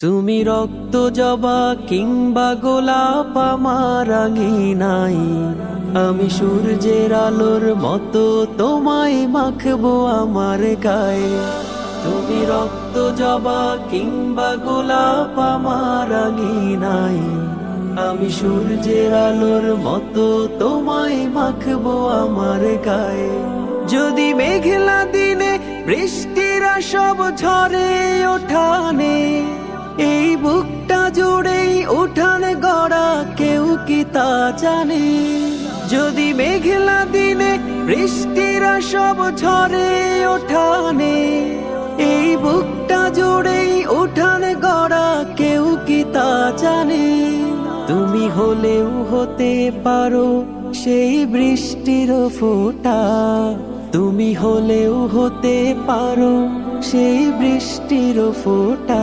তুমি রক্ত জবা কিংবা গোলাপ আমার নাই, আমি সূর্যের আলোর মতো তোমায় মাখবো আমার গায়ে। তুমি রক্ত জবা কিংবা গোলাপ আমার নাই, আমি সূর্যের আলোর মতো তোমায় মাখবো আমার গায়ে। যদি মেঘলা দিনে বৃষ্টিরা সব ঝরে ওঠানে, এই বুকটা জুড়েই উঠান গড়া, কেউ কি তা জানে? যদি মেঘলা দিনে বৃষ্টিরা সব ঝরে ওঠানে, এই বুকটা জুড়েই উঠান গড়া, কেউ কি তা জানে? তুমি হলেও হতে পারো সেই বৃষ্টির ফোঁটা, তুমি হলেও হতে পারো সেই বৃষ্টির ফোঁটা।